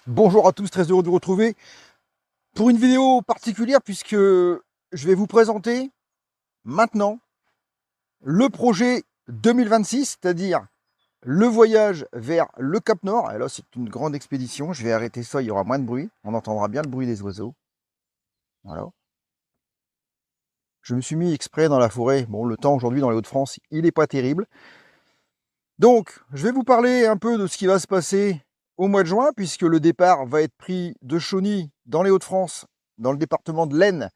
Bonjour à tous, très heureux de vous retrouver pour une vidéo particulière puisque je vais vous présenter maintenant le projet 2026, c'est-à-dire le voyage vers le Cap Nord. Et là, c'est une grande expédition. Je vais arrêter ça, il y aura moins de bruit. On entendra bien le bruit des oiseaux. Voilà. Je me suis mis exprès dans la forêt. Bon, le temps aujourd'hui dans les Hauts-de-France, il n'est pas terrible. Donc, je vais vous parler un peu de ce qui va se passer au mois de juin, puisque le départ va être pris de Chauny, dans les Hauts-de-France, dans le département de l'Aisne,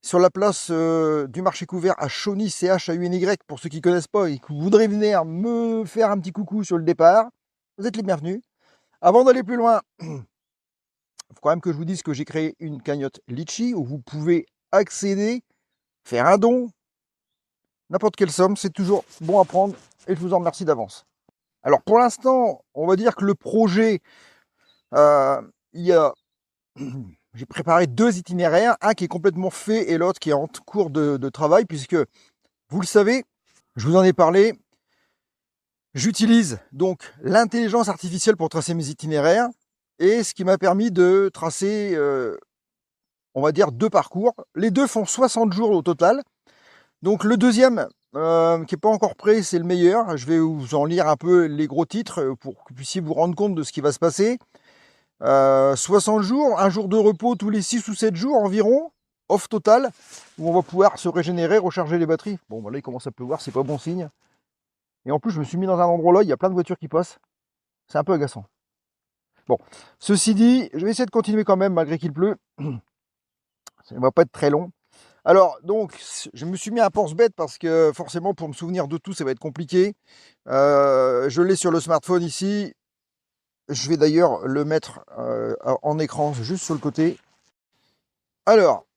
sur la place du marché couvert à Chauny, CHAUNY, pour ceux qui ne connaissent pas et qui voudraient venir me faire un petit coucou sur le départ, vous êtes les bienvenus. Avant d'aller plus loin, il faut quand même que je vous dise que j'ai créé une cagnotte Litchi où vous pouvez accéder, faire un don, n'importe quelle somme, c'est toujours bon à prendre et je vous en remercie d'avance. Alors pour l'instant, on va dire que le projet, euh, il y a j'ai préparé deux itinéraires, un qui est complètement fait et l'autre qui est en cours de travail, puisque, vous le savez, je vous en ai parlé, j'utilise donc l'intelligence artificielle pour tracer mes itinéraires, et ce qui m'a permis de tracer, on va dire, deux parcours. Les deux font 60 jours au total. Donc le deuxième, qui n'est pas encore prêt, c'est le meilleur. Je vais vous en lire un peu les gros titres pour que vous puissiez vous rendre compte de ce qui va se passer. 60 jours, un jour de repos tous les 6 ou 7 jours environ, off total, où on va pouvoir se régénérer, recharger les batteries. Bon, bah là, il commence à pleuvoir, c'est pas bon signe. Et en plus, je me suis mis dans un endroit là, il y a plein de voitures qui passent. C'est un peu agaçant. Bon, ceci dit, je vais essayer de continuer quand même, malgré qu'il pleut. Ça ne va pas être très long. Alors, donc, je me suis mis un pense-bête parce que forcément, pour me souvenir de tout, ça va être compliqué. Je l'ai sur le smartphone ici. Je vais d'ailleurs le mettre en écran, juste sur le côté. Alors,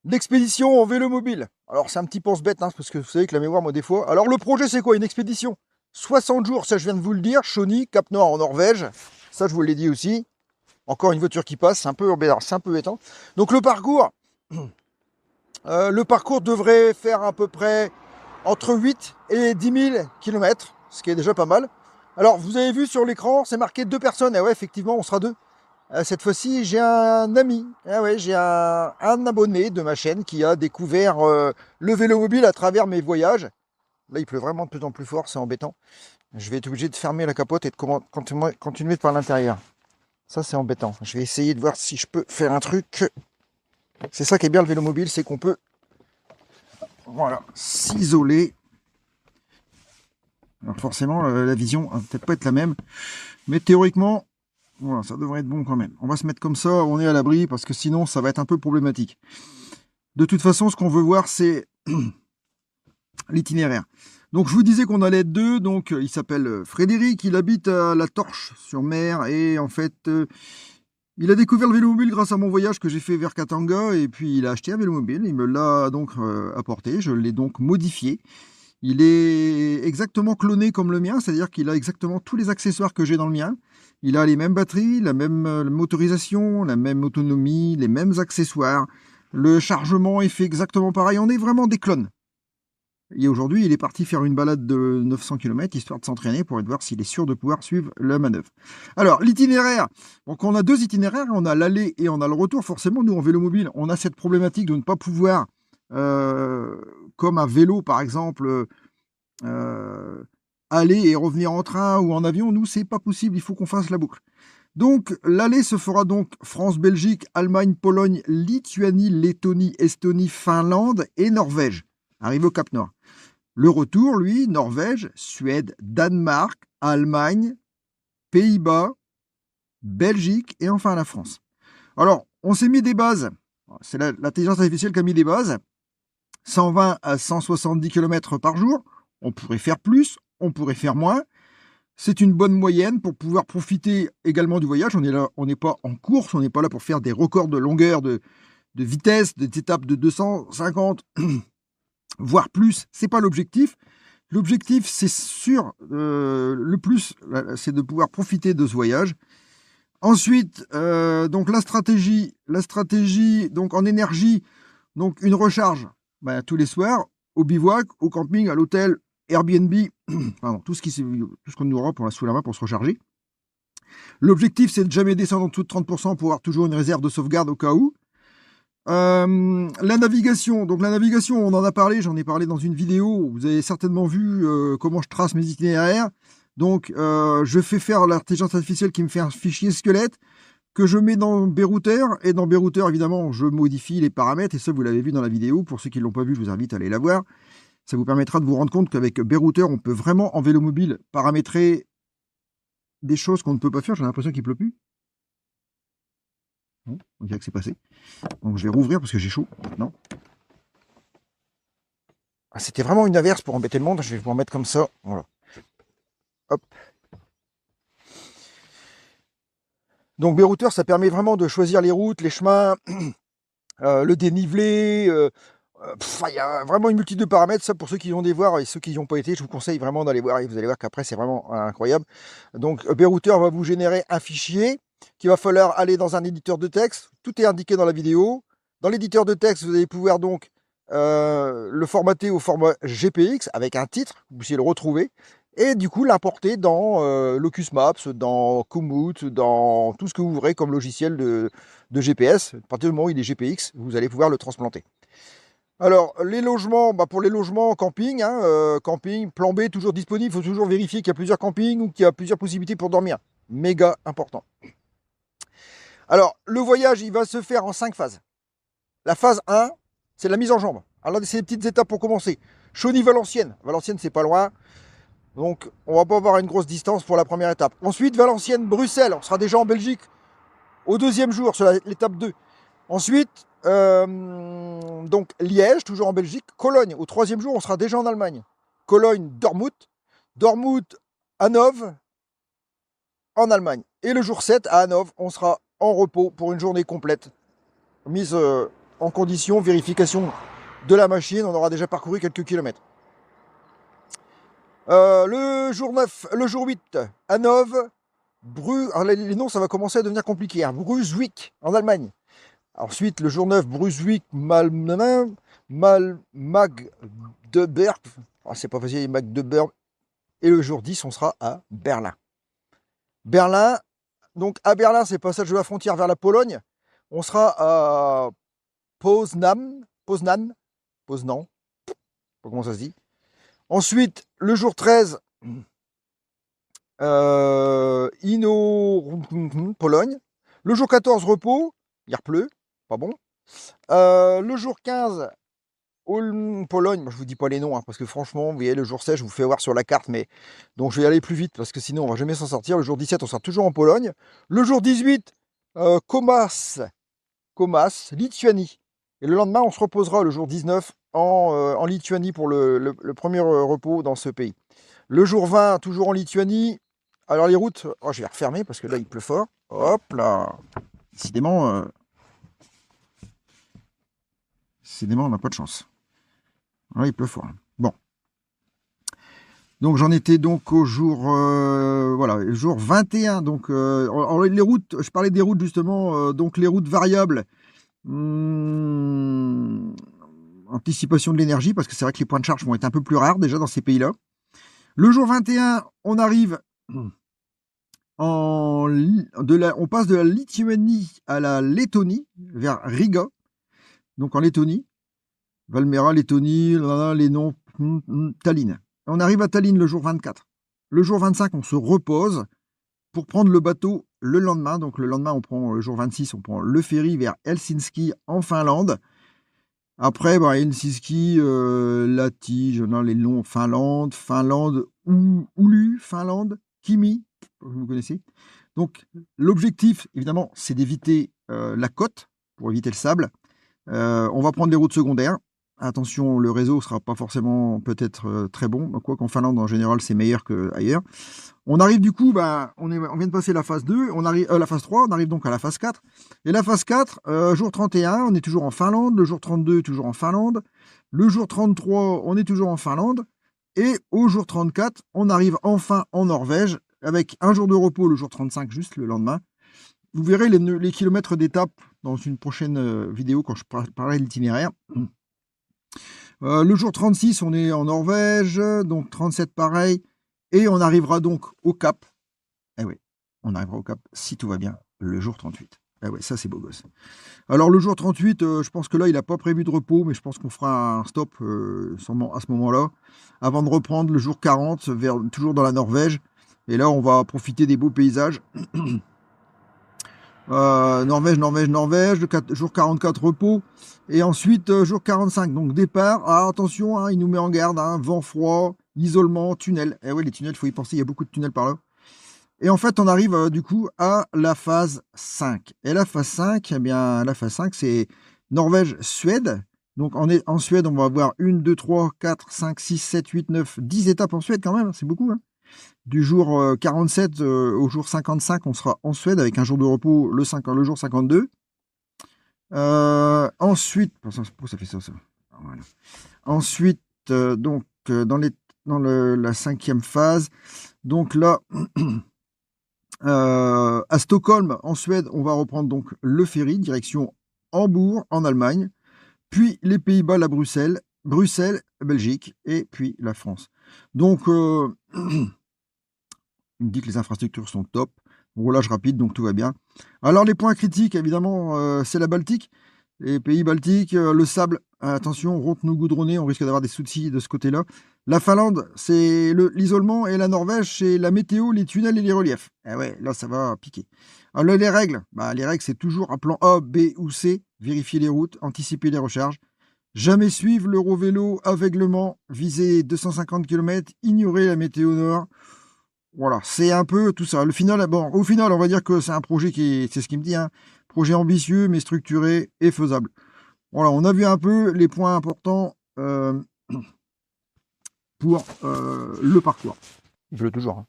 l'expédition en vélo mobile. Alors, c'est un petit pense-bête, hein, parce que vous savez que la mémoire, moi, des fois. Alors, le projet, c'est quoi? Une expédition 60 jours, ça, je viens de vous le dire. Chauny, Cap Nord en Norvège. Ça, je vous l'ai dit aussi. Encore une voiture qui passe, c'est un peu embêtant. Donc, le parcours devrait faire à peu près entre 8 et 10 000 km, ce qui est déjà pas mal. Alors, vous avez vu sur l'écran, c'est marqué deux personnes. Et ouais, effectivement, on sera deux. Cette fois-ci, j'ai un ami, ah ouais, j'ai un abonné de ma chaîne qui a découvert le vélo mobile à travers mes voyages. Là, il pleut vraiment de plus en plus fort, c'est embêtant. Je vais être obligé de fermer la capote et de continuer par l'intérieur. Ça, c'est embêtant. Je vais essayer de voir si je peux faire un truc. C'est ça qui est bien le vélo mobile, c'est qu'on peut, voilà, s'isoler. Alors forcément, la vision va peut-être pas être la même, mais théoriquement, voilà, ça devrait être bon quand même. On va se mettre comme ça, on est à l'abri, parce que sinon, ça va être un peu problématique. De toute façon, ce qu'on veut voir, c'est l'itinéraire. Donc je vous disais qu'on allait être deux, donc il s'appelle Frédéric, il habite à La Torche-sur-Mer, et en fait, il a découvert le vélo mobile grâce à mon voyage que j'ai fait vers Katanga, et puis il a acheté un vélo mobile, il me l'a donc apporté, je l'ai donc modifié. Il est exactement cloné comme le mien, c'est-à-dire qu'il a exactement tous les accessoires que j'ai dans le mien. Il a les mêmes batteries, la même motorisation, la même autonomie, les mêmes accessoires. Le chargement est fait exactement pareil, on est vraiment des clones. Et aujourd'hui, il est parti faire une balade de 900 km, histoire de s'entraîner pour voir s'il est sûr de pouvoir suivre la manœuvre. Alors, l'itinéraire. Donc, on a deux itinéraires, on a l'aller et on a le retour. Forcément, nous, en vélo mobile, on a cette problématique de ne pas pouvoir, comme un vélo, par exemple, aller et revenir en train ou en avion. Nous, c'est pas possible, il faut qu'on fasse la boucle. Donc, l'aller se fera donc France, Belgique, Allemagne, Pologne, Lituanie, Lettonie, Estonie, Finlande et Norvège. Arrive au Cap Nord. Le retour, lui, Norvège, Suède, Danemark, Allemagne, Pays-Bas, Belgique et enfin la France. Alors, on s'est mis des bases. C'est l'intelligence artificielle qui a mis des bases. 120 à 170 km par jour. On pourrait faire plus, on pourrait faire moins. C'est une bonne moyenne pour pouvoir profiter également du voyage. On est là, on n'est pas en course, on n'est pas là pour faire des records de longueur, de vitesse, des étapes de 250, voire plus. C'est pas l'objectif. L'objectif, c'est sûr, le plus, c'est de pouvoir profiter de ce voyage. Ensuite, donc la stratégie, donc en énergie, donc une recharge tous les soirs, au bivouac, au camping, à l'hôtel, Airbnb, pardon, tout ce qu'on aura sous la main pour se recharger. L'objectif, c'est de jamais descendre en dessous de 30% pour avoir toujours une réserve de sauvegarde au cas où. La navigation, donc la navigation, on en a parlé, j'en ai parlé dans une vidéo, vous avez certainement vu comment je trace mes itinéraires. Donc je fais faire l'intelligence artificielle qui me fait un fichier squelette que je mets dans Brouter, et dans Brouter évidemment je modifie les paramètres, et ça vous l'avez vu dans la vidéo. Pour ceux qui ne l'ont pas vu, je vous invite à aller la voir. Ça vous permettra de vous rendre compte qu'avec Brouter, on peut vraiment en vélo mobile paramétrer des choses qu'on ne peut pas faire. J'ai l'impression qu'il ne pleut plus. Bon, on dirait que c'est passé. Donc je vais rouvrir parce que j'ai chaud maintenant. Ah, c'était vraiment une averse pour embêter le monde. Je vais vous en mettre comme ça. Voilà. Hop. Donc Brouter, ça permet vraiment de choisir les routes, les chemins, le dénivelé. Il y a vraiment une multitude de paramètres. Ça, pour ceux qui vont les voir et ceux qui n'y ont pas été, je vous conseille vraiment d'aller voir. Et vous allez voir qu'après, c'est vraiment incroyable. Donc Brouter va vous générer un fichier qu'il va falloir aller dans un éditeur de texte. Tout est indiqué dans la vidéo. Dans l'éditeur de texte, vous allez pouvoir donc le formater au format GPX avec un titre, vous puissiez le retrouver, et du coup l'importer dans Locus Maps, dans Komoot, dans tout ce que vous voudrez comme logiciel de GPS. À partir du moment où il est GPX, vous allez pouvoir le transplanter. Alors, les logements, pour les logements camping, camping, plan B, toujours disponible. Il faut toujours vérifier qu'il y a plusieurs campings ou qu'il y a plusieurs possibilités pour dormir. Méga important. Alors, le voyage, il va se faire en 5 phases. La phase 1, c'est la mise en jambe. Alors, c'est des petites étapes pour commencer. Chauny-Valenciennes. Valenciennes, c'est pas loin. Donc, on va pas avoir une grosse distance pour la première étape. Ensuite, Valenciennes-Bruxelles. On sera déjà en Belgique au deuxième jour, sur l'étape 2. Ensuite, donc Liège, toujours en Belgique. Cologne, au troisième jour, on sera déjà en Allemagne. Cologne, Dortmund. Dortmund, Hanovre, en Allemagne. Et le jour 7, à Hanovre, on sera en repos pour une journée complète. Mise en condition, vérification de la machine. On aura déjà parcouru quelques kilomètres. Le jour 9, le jour 8, Hanovre, alors les noms, ça va commencer à devenir compliqué. Hein. Brunswick, en Allemagne. Ensuite, le jour 9, Brunswick, Magdeburg. C'est pas facile, Magdeburg. Et le jour 10, on sera à Berlin. Berlin, donc à Berlin, c'est passage de la frontière vers la Pologne. On sera à Poznan, pas comment ça se dit. Ensuite, le jour 13, Pologne. Le jour 14, repos, il pleut, pas bon. Le jour 15, Pologne, moi je vous dis pas les noms, parce que franchement, vous voyez, le jour 16, je vous fais voir sur la carte, mais donc je vais aller plus vite, parce que sinon on va jamais s'en sortir. Le jour 17, on sera toujours en Pologne. Le jour 18, Kaunas, Lituanie. Et le lendemain, on se reposera le jour 19 en Lituanie pour le premier repos dans ce pays. Le jour 20, toujours en Lituanie. Alors les routes, je vais refermer parce que là il pleut fort. Hop là. Décidément, on n'a pas de chance. Là il pleut fort. Bon. Donc j'en étais donc au jour, le jour 21. Donc les routes, je parlais des routes justement, donc les routes variables. Anticipation de l'énergie, parce que c'est vrai que les points de charge vont être un peu plus rares déjà dans ces pays-là. Le jour 21, on arrive on passe de la Lituanie à la Lettonie, vers Riga, donc en Lettonie. Valmiera, Lettonie, les noms, Tallinn. On arrive à Tallinn le jour 24. Le jour 25, on se repose pour prendre le bateau le lendemain. Donc le lendemain, on prend le jour 26, on prend le ferry vers Helsinki en Finlande. Après, Helsinki, Lahti, les noms Finlande, Oulu, Finlande, Kimi, vous connaissez. Donc l'objectif, évidemment, c'est d'éviter la côte, pour éviter le sable. On va prendre les routes secondaires. Attention, le réseau ne sera pas forcément peut-être très bon, quoiqu'en Finlande, en général, c'est meilleur qu'ailleurs. On arrive du coup, on vient de passer la phase 2, on arrive la phase 3, on arrive donc à la phase 4. Et la phase 4, jour 31, on est toujours en Finlande, le jour 32, toujours en Finlande, le jour 33, on est toujours en Finlande, et au jour 34, on arrive enfin en Norvège, avec un jour de repos, le jour 35, juste le lendemain. Vous verrez les kilomètres d'étape dans une prochaine vidéo quand je parlerai de l'itinéraire. Le jour 36, on est en Norvège, donc 37 pareil, et on arrivera donc au Cap. Eh oui, on arrivera au cap, si tout va bien, le jour 38. Ah ouais, ça c'est beau gosse. Alors le jour 38, je pense que là, il n'a pas prévu de repos, mais je pense qu'on fera un stop sûrement à ce moment-là, avant de reprendre le jour 40, toujours dans la Norvège. Et là, on va profiter des beaux paysages. Norvège, jour 44 repos, et ensuite jour 45, donc départ. Ah, attention, hein, il nous met en garde, hein, vent froid, isolement, tunnel. Eh oui, les tunnels, il faut y penser, il y a beaucoup de tunnels par là. Et en fait, on arrive du coup à la phase 5. Et la phase 5, eh bien, la phase 5, c'est Norvège-Suède. Donc en Suède, on va avoir 1, 2, 3, 4, 5, 6, 7, 8, 9, 10 étapes en Suède quand même, c'est beaucoup, hein. Du jour 47 au jour 55, on sera en Suède avec un jour de repos le jour 52. Ensuite, pourquoi ça fait ça, voilà. Ensuite, donc dans la 5e phase, donc là, à Stockholm, en Suède, on va reprendre donc le ferry, direction Hambourg, en Allemagne, puis les Pays-Bas, la Bruxelles, Belgique, et puis la France. Donc, il me dit que les infrastructures sont top. Roulage rapide, donc tout va bien. Alors, les points critiques, évidemment, c'est la Baltique. Les pays baltiques, le sable, attention, route-nous goudronner, on risque d'avoir des soucis de ce côté-là. La Finlande, c'est l'isolement, et la Norvège, c'est la météo, les tunnels et les reliefs. Eh ouais, là, ça va piquer. Alors, les règles, les règles, c'est toujours un plan A, B ou C, vérifier les routes, anticiper les recharges. Jamais suivre l'Eurovélo aveuglement, viser 250 km, ignorer la météo nord. Voilà, c'est un peu tout ça. Au final, on va dire que c'est un projet c'est ce qu'il me dit, hein, projet ambitieux, mais structuré et faisable. Voilà, on a vu un peu les points importants pour le parcours. Il veut toujours. Hein.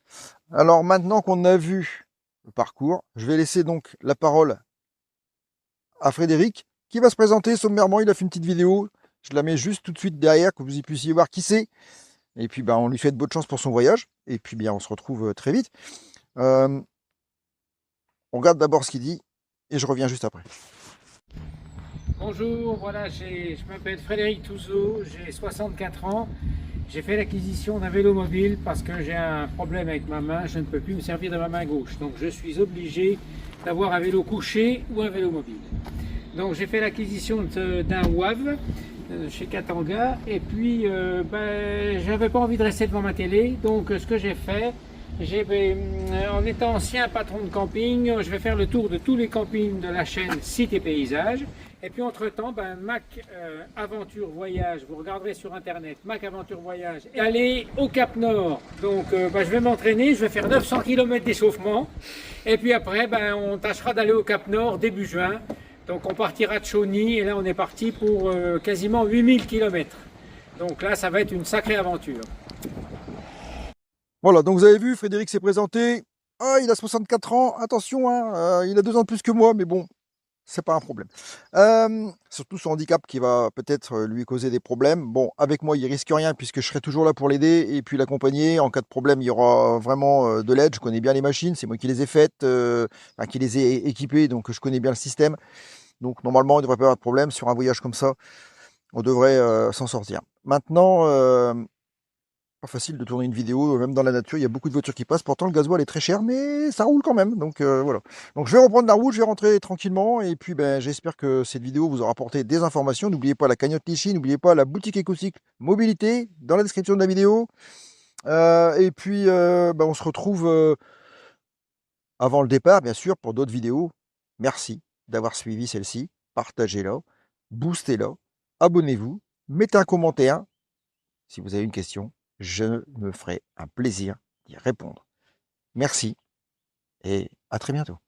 Alors maintenant qu'on a vu le parcours, je vais laisser donc la parole à Frédéric, qui va se présenter sommairement. Il a fait une petite vidéo. Je la mets juste tout de suite derrière, que vous y puissiez voir qui c'est. Et puis, on lui souhaite bonne chance pour son voyage. Et puis, on se retrouve très vite. On regarde d'abord ce qu'il dit et je reviens juste après. Bonjour, voilà, je m'appelle Frédéric Touzeau, j'ai 64 ans. J'ai fait l'acquisition d'un vélo mobile parce que j'ai un problème avec ma main, je ne peux plus me servir de ma main gauche. Donc je suis obligé d'avoir un vélo couché ou un vélo mobile. Donc j'ai fait l'acquisition d'un WAV chez Katanga et puis j'avais pas envie de rester devant ma télé. Donc ce que j'ai fait, en étant ancien patron de camping, je vais faire le tour de tous les campings de la chaîne Sites et Paysages. Et puis entre-temps, Mac Aventure Voyage, vous regarderez sur internet, Mac Aventure Voyage, et aller au Cap Nord. Donc je vais m'entraîner, je vais faire 900 km d'échauffement. Et puis après, on tâchera d'aller au Cap Nord début juin. Donc on partira de Chauny et là on est parti pour quasiment 8000 km. Donc là, ça va être une sacrée aventure. Voilà, donc vous avez vu, Frédéric s'est présenté. Ah, il a 64 ans, attention, hein, il a 2 ans de plus que moi, mais bon, c'est pas un problème. Surtout son handicap qui va peut-être lui causer des problèmes. Bon, avec moi, il risque rien puisque je serai toujours là pour l'aider et puis l'accompagner. En cas de problème, il y aura vraiment de l'aide. Je connais bien les machines, c'est moi qui les ai faites, qui les ai équipées, donc je connais bien le système. Donc normalement, il ne devrait pas y avoir de problème. Sur un voyage comme ça, on devrait s'en sortir. Maintenant, pas facile de tourner une vidéo, même dans la nature, il y a beaucoup de voitures qui passent. Pourtant, le gasoil est très cher, mais ça roule quand même. Donc voilà. Donc je vais reprendre la route, je vais rentrer tranquillement. Et puis j'espère que cette vidéo vous aura apporté des informations. N'oubliez pas la cagnotte Lichy, n'oubliez pas la boutique écocycle mobilité dans la description de la vidéo. Et puis on se retrouve avant le départ, bien sûr, pour d'autres vidéos. Merci d'avoir suivi celle-ci. Partagez-la, boostez-la, abonnez-vous, mettez un commentaire si vous avez une question. Je me ferai un plaisir d'y répondre. Merci et à très bientôt.